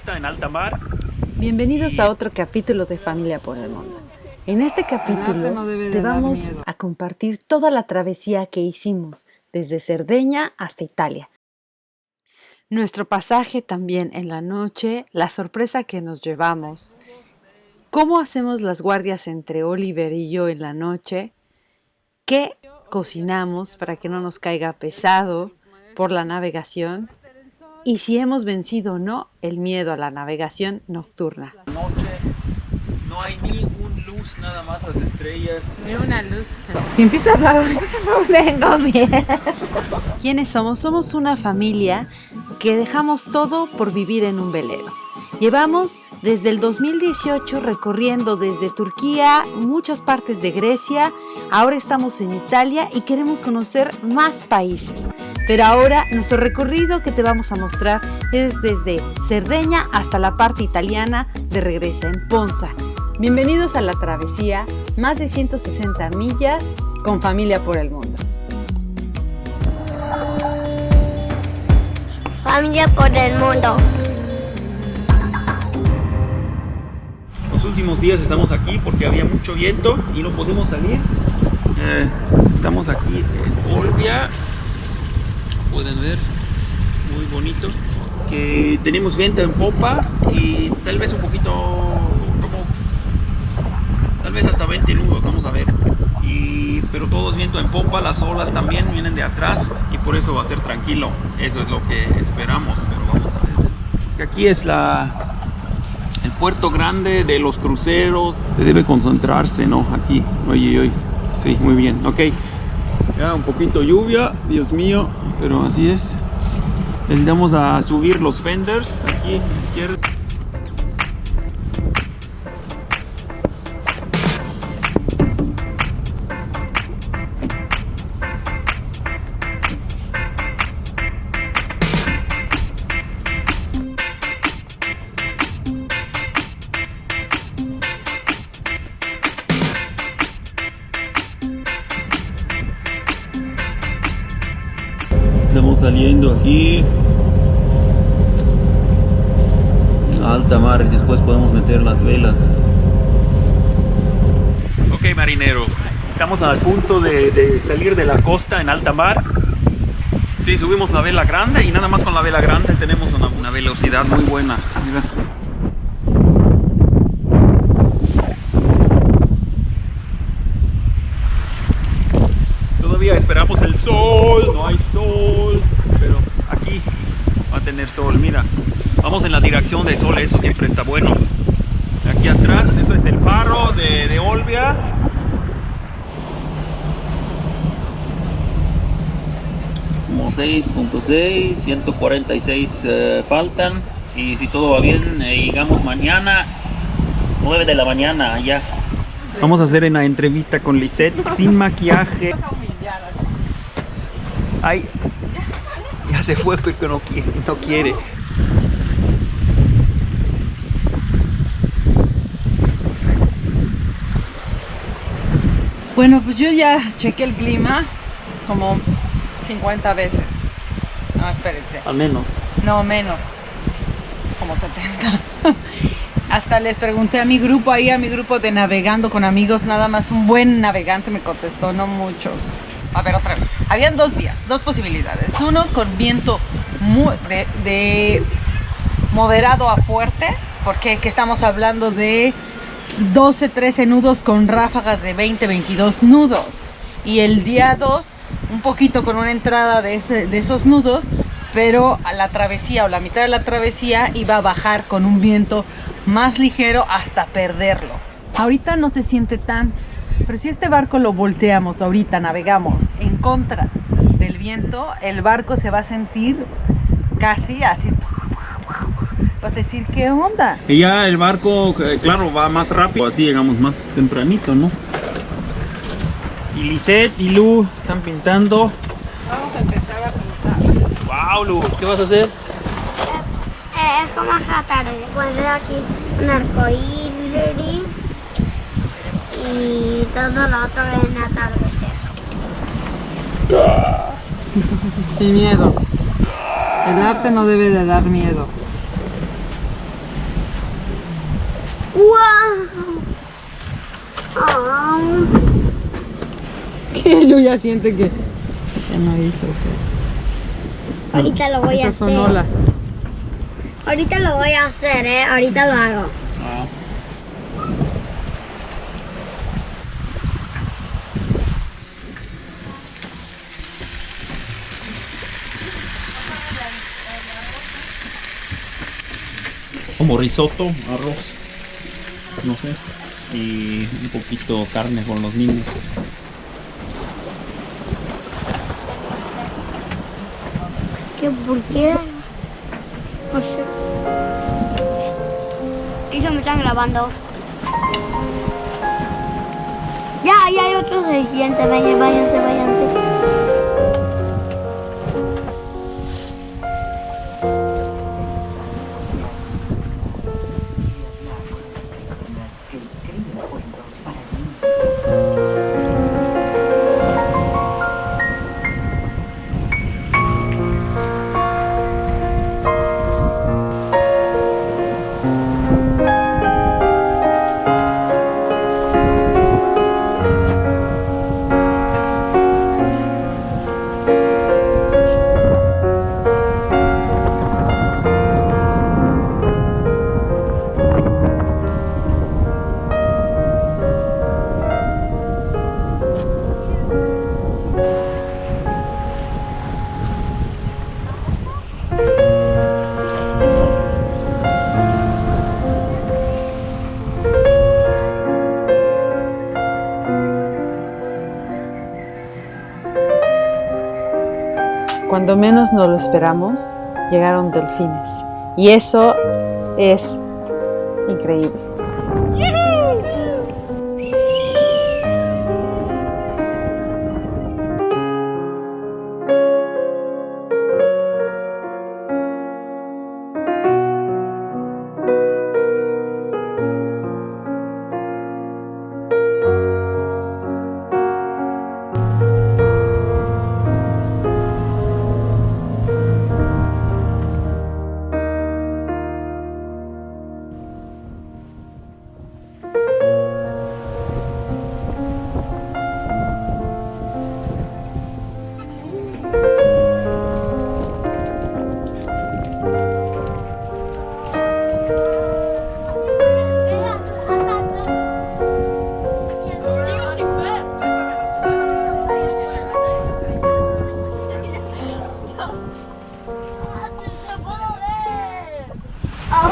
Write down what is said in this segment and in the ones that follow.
costa en alta mar. Bienvenidos a otro capítulo de Familia por el Mundo. En este capítulo te vamos a compartir toda la travesía que hicimos desde Cerdeña hasta Italia. Nuestro pasaje también en la noche, la sorpresa que nos llevamos, cómo hacemos las guardias entre Oliver y yo en la noche, qué cocinamos para que no nos caiga pesado por la navegación y si hemos vencido o no el miedo a la navegación nocturna. Noche, no hay ni una luz, nada más las estrellas. Ni una luz. Si empiezo a hablar, no tengo miedo. ¿Quiénes somos? Somos una familia que dejamos todo por vivir en un velero. Llevamos desde el 2018 recorriendo desde Turquía, muchas partes de Grecia, ahora estamos en Italia y queremos conocer más países. Pero ahora nuestro recorrido que te vamos a mostrar es desde Cerdeña hasta la parte italiana de Regresa en Ponza. Bienvenidos a la travesía, más de 160 millas con Familia por el Mundo. Familia por el Mundo. Los últimos días estamos aquí porque había mucho viento y no podemos salir. Estamos aquí en Olbia. Pueden ver, muy bonito. Que tenemos viento en popa y tal vez un poquito, tal vez hasta 20 nudos, vamos a ver. Pero todo es viento en popa, las olas también vienen de atrás y por eso va a ser tranquilo. Eso es lo que esperamos, pero vamos a ver. Que aquí es el puerto grande de los cruceros. Se debe concentrarse, ¿no? Aquí, oye. Sí, muy bien, ok. Ya un poquito lluvia, Dios mío, pero así es. Necesitamos a subir los fenders aquí a la izquierda. Estamos saliendo aquí a alta mar y después podemos meter las velas. Ok, marineros, estamos al punto de salir de la costa en alta mar. Sí, subimos la vela grande y nada más con la vela grande tenemos una velocidad muy buena. Mira. Todavía esperamos el sol, no hay sol, pero aquí va a tener sol, mira. Vamos en la dirección del sol, eso siempre está bueno. Aquí atrás, eso es el faro de Olbia. Como 6.6, 146 faltan. Y si todo va bien, llegamos mañana, 9 de la mañana allá. Vamos a hacer una entrevista con Lisette sin maquillaje. Ay, ya se fue porque no quiere. Bueno, pues yo ya chequé el clima como 50 veces. No, espérense. Al menos. No, menos. Como 70. Hasta les pregunté a mi grupo de navegando con amigos, nada más un buen navegante me contestó, no muchos. A ver, otra vez. Habían dos posibilidades. Uno con viento de moderado a fuerte, porque que estamos hablando de 12, 13 nudos con ráfagas de 20, 22 nudos. Y el día 2, un poquito con una entrada de esos nudos, pero a la travesía o la mitad de la travesía iba a bajar con un viento más ligero hasta perderlo. Ahorita no se siente tanto, pero si este barco lo volteamos ahorita, navegamos en contra del viento, el barco se va a sentir casi así. Vas a decir, ¿qué onda? Y ya el barco, claro, va más rápido, así llegamos más tempranito, ¿no? Y Lisette y Lu están pintando. Vamos a empezar a pintar. ¡Wow, Lu! ¿Qué vas a hacer? Es como tratar de poner aquí un arco iris y todo lo otro en atardecer. Sin miedo. El arte no debe de dar miedo. Lu ya siente que no hizo. Ahorita lo voy a Esas son hacer. olas. Ahorita lo voy a hacer, ahorita lo hago. Ah. Como risotto, arroz, no sé, y un poquito carne con los niños. ¿Por qué? No sé. Ellos me están grabando. Ya hay otros siguientes. Váyanse. Cuando menos nos lo esperamos, llegaron delfines. Y eso es increíble.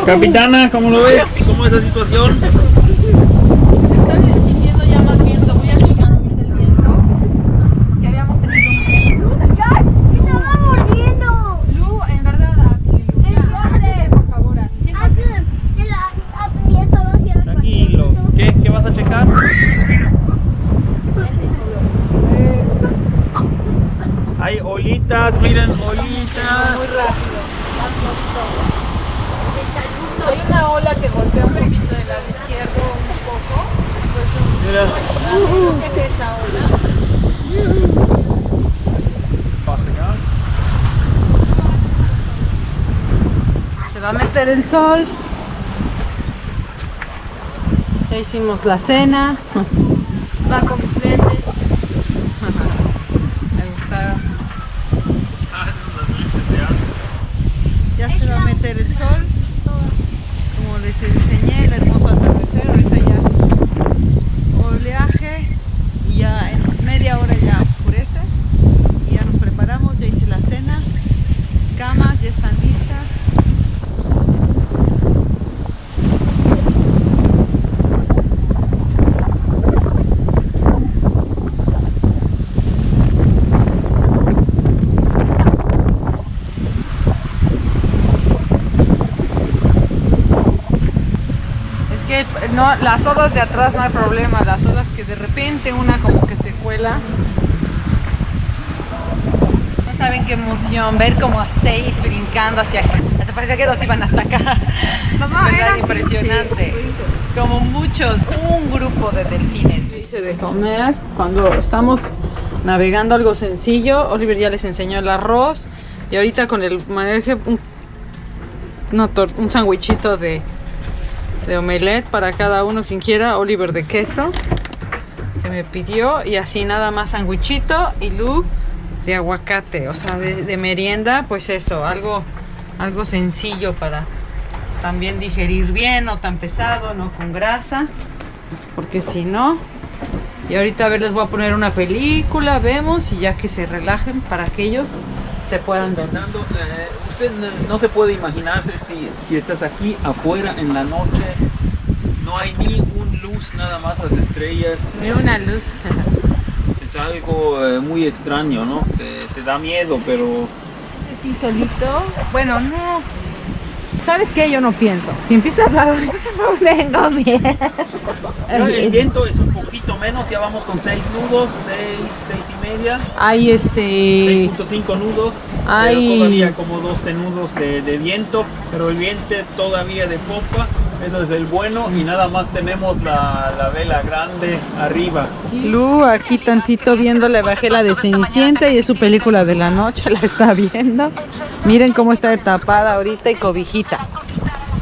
Capitana, ¿cómo lo ves? ¿Cómo es la situación? Se está sintiendo ya más viento. Voy a checar ahorita el viento. Que habíamos tenido un viento. ¡Estaba mordiendo! Lu, en verdad, aquí, Lu. Ya, ándate, por favor. Tranquilo. ¿Qué vas a checar? Hay olitas, miren, olitas. Muy rápido. Hay una ola que golpea un poquito del lado izquierdo, un poco. Después Mira. creo que es esa ola. Se va a meter el sol. Ya hicimos la cena. Va con mis lentes. Me gustaron. Ya se va a meter el sol. Como les enseñé, el hermoso atardecer. Ahorita ya oleaje. Y ya en media hora ya oscurece. Y ya nos preparamos. Ya hice la cena. Camas ya están listas. No, las olas de atrás no hay problema, las olas que de repente una como que se cuela. No saben qué emoción ver como a 6 brincando hacia acá. Hasta parecía que los iban a atacar. ¿Verdad? Impresionante. Como muchos, un grupo de delfines. Hice de comer cuando estamos navegando algo sencillo. Oliver ya les enseñó el arroz y ahorita con el maneje un sándwichito de omelette para cada uno quien quiera. Oliver de queso, que me pidió. Y así nada más sandwichito y Lu de aguacate. O sea, de merienda, pues eso, algo sencillo para también digerir bien, no tan pesado, no con grasa. Porque si no... Y ahorita a ver, les voy a poner una película, vemos, y ya que se relajen para que ellos se puedan dormir. Usted no se puede imaginarse si estás aquí afuera en la noche, no hay ni un luz, nada más las estrellas. Ni una luz. Es algo muy extraño, ¿no? Te da miedo, pero... Sí, solito. Bueno, no. ¿Sabes qué? Yo no pienso. Si empieza a hablar, no tengo miedo. El viento es un poquito menos, ya vamos con 6 nudos, 6 y media. Hay 6.5 nudos, Hay... pero todavía como 12 nudos de viento, pero el viento todavía de popa, eso es el bueno, y nada más tenemos la vela grande arriba. Lu aquí tantito viendo, le bajé la de Cenicienta y es su película de la noche, la está viendo. Miren cómo está tapada ahorita y cobijita.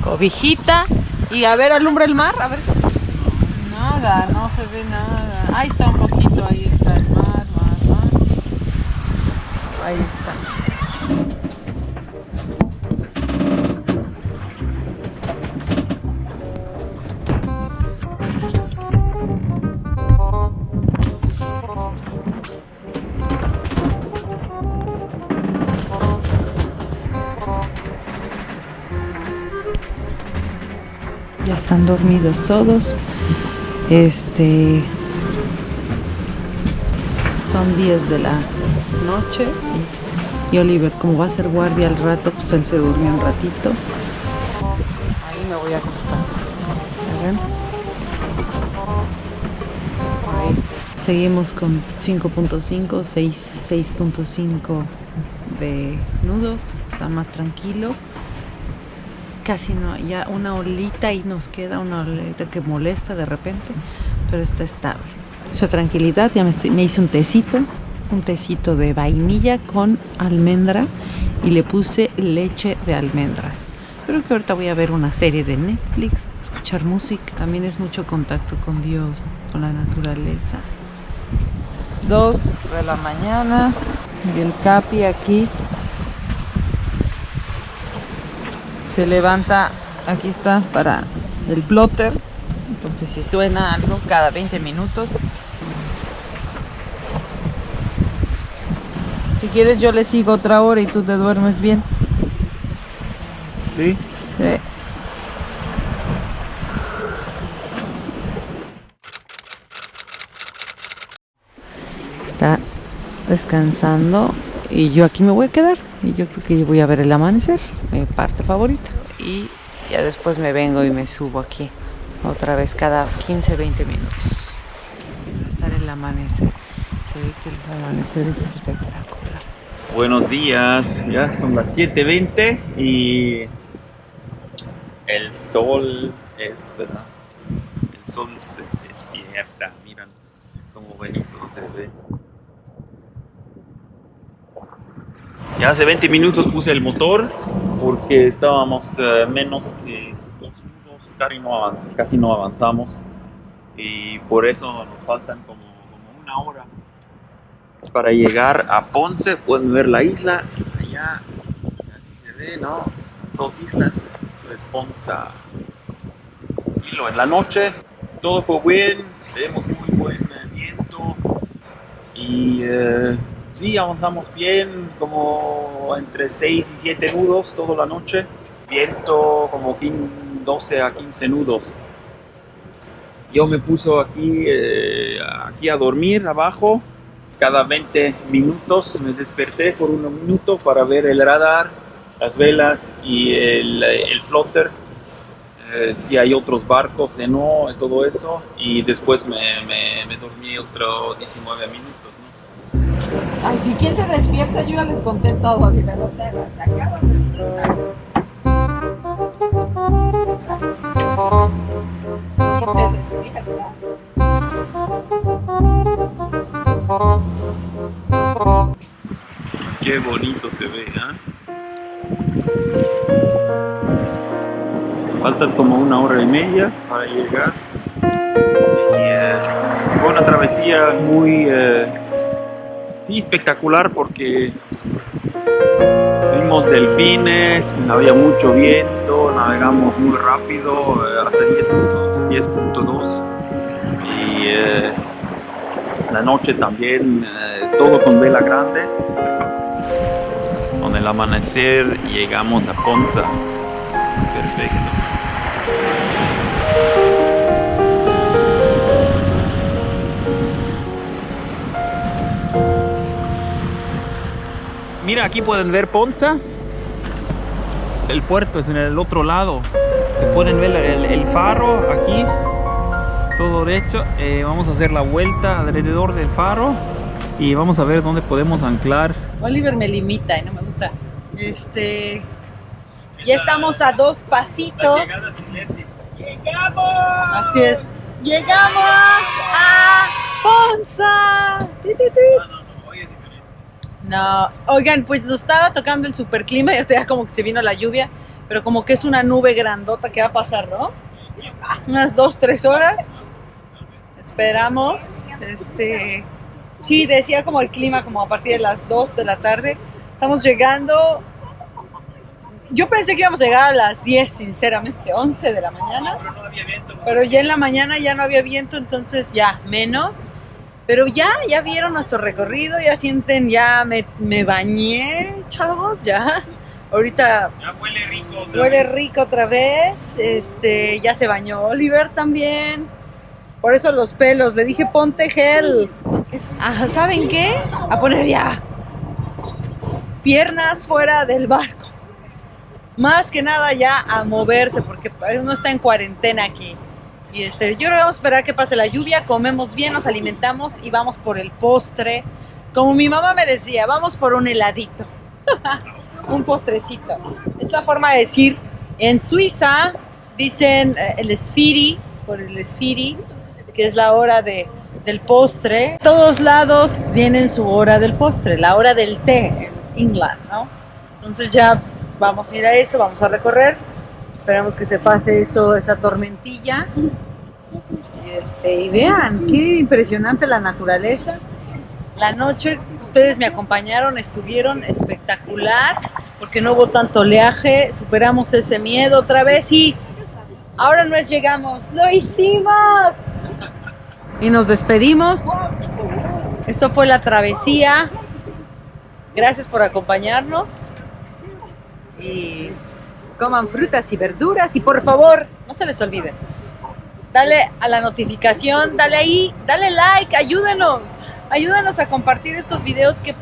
Cobijita. Y a ver, alumbra el mar, a ver. Nada, no se ve nada. Ahí está un poquito, ahí está el mar. Ahí está. Ya están dormidos todos. Son 10 de la noche y Oliver, como va a ser guardia al rato, pues él se durmió un ratito. Ahí me voy a acostar. ¿Ven? Ahí. Seguimos con 5.5, 6.5 de nudos, o sea, más tranquilo. Casi no, ya una olita y nos queda una olita que molesta de repente, pero está estable. Mucha tranquilidad, ya me hice un tecito de vainilla con almendra y le puse leche de almendras. Creo que ahorita voy a ver una serie de Netflix, escuchar música. También es mucho contacto con Dios, con la naturaleza. 2 de la mañana y el Capi aquí se levanta, aquí está, para el plotter. Entonces si suena algo cada 20 minutos. Si quieres yo le sigo otra hora y tú te duermes bien. ¿Sí? Sí. Está descansando y yo aquí me voy a quedar. Y yo creo que voy a ver el amanecer, mi parte favorita. Y ya después me vengo y me subo aquí otra vez cada 15-20 minutos. Va a estar el amanecer. Se ve que el amanecer es espectacular. Buenos días, ya son las 7:20 y el sol se despierta, miren cómo bonito se ve. Ya hace 20 minutos puse el motor porque estábamos menos que 2 nudos, casi no avanzamos y por eso nos faltan como una hora para llegar a Ponce. Pueden ver la isla allá, así se ve, ¿no? Las 2 islas, eso es Ponce. Y en la noche todo fue bien, tenemos muy buen viento y sí, avanzamos bien, como entre 6 y 7 nudos toda la noche. Viento como 12 a 15 nudos. Yo me puso aquí a dormir abajo. Cada 20 minutos me desperté por 1 minuto para ver el radar, las velas y el plotter. Si hay otros barcos, no, todo eso. Y después me dormí otros 19 minutos. Ay, si quien se despierta, yo ya les conté todo, mi pelotera. Te acabas de despertar. ¿Quién se despierta? Qué bonito se ve, ¿eh? Faltan como 1 hora y media para llegar. Y una travesía muy sí, espectacular porque vimos delfines, había mucho viento, navegamos muy rápido, hasta 10.2 y la noche también, todo con vela grande. Con el amanecer llegamos a Ponza. Perfecto. Mira, aquí pueden ver Ponza. El puerto es en el otro lado. Pueden ver el faro aquí. Todo derecho. Vamos a hacer la vuelta alrededor del faro. Y vamos a ver dónde podemos anclar. Oliver me limita y no me gusta. Ya estamos a 2 pasitos. ¡Llegamos! Así es. ¡Llegamos a Ponza! No, oigan, pues nos estaba tocando el superclima y ahorita ya como que se vino la lluvia, pero como que es una nube grandota que va a pasar, ¿no? Unas 2-3 horas. Esperamos. Sí, decía como el clima como a partir de las 2 de la tarde. Estamos llegando. Yo pensé que íbamos a llegar a las 10, sinceramente, 11 de la mañana. Pero ya en la mañana ya no había viento, entonces ya menos. Pero ya vieron nuestro recorrido, ya sienten, ya me bañé, chavos, ya. Ahorita ya huele rico otra huele vez. rico otra vez. Ya se bañó Oliver también. Por eso los pelos, le dije ponte gel. ¿Saben qué? A poner ya piernas fuera del barco. Más que nada ya a moverse porque uno está en cuarentena aquí. Y yo creo que vamos a esperar que pase la lluvia, comemos bien, nos alimentamos y vamos por el postre. Como mi mamá me decía, vamos por un heladito. Un postrecito. Es la forma de decir, en Suiza dicen el Sfiri, por el Sfiri, que es la hora del postre. Todos lados tienen su hora del postre, la hora del té en England, ¿no? Entonces ya vamos a ir a eso, vamos a recorrer. Esperamos que se pase esa tormentilla. Y vean, qué impresionante la naturaleza. La noche, ustedes me acompañaron, estuvieron espectacular, porque no hubo tanto oleaje, superamos ese miedo otra vez y ahora nos llegamos, ¡lo hicimos! Y nos despedimos. Esto fue la travesía. Gracias por acompañarnos. Y coman frutas y verduras y por favor, no se les olvide, dale a la notificación, dale ahí, dale like, ayúdenos a compartir estos videos que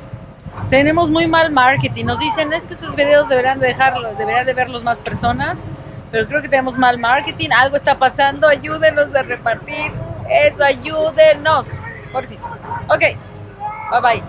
tenemos muy mal marketing. Nos dicen, es que esos videos deberían de verlos más personas, pero creo que tenemos mal marketing, algo está pasando, ayúdenos a repartir eso, ayúdenos, porfis. Ok, bye bye.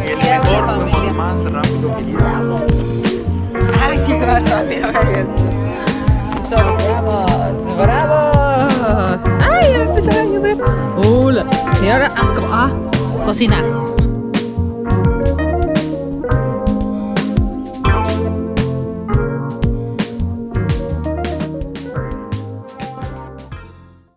El mejor, pues, más rápido que llegamos. Ay, sí, más rápido. Son bravos. Ay, ya va a empezar a llover. Hola. Y ahora a cocinar.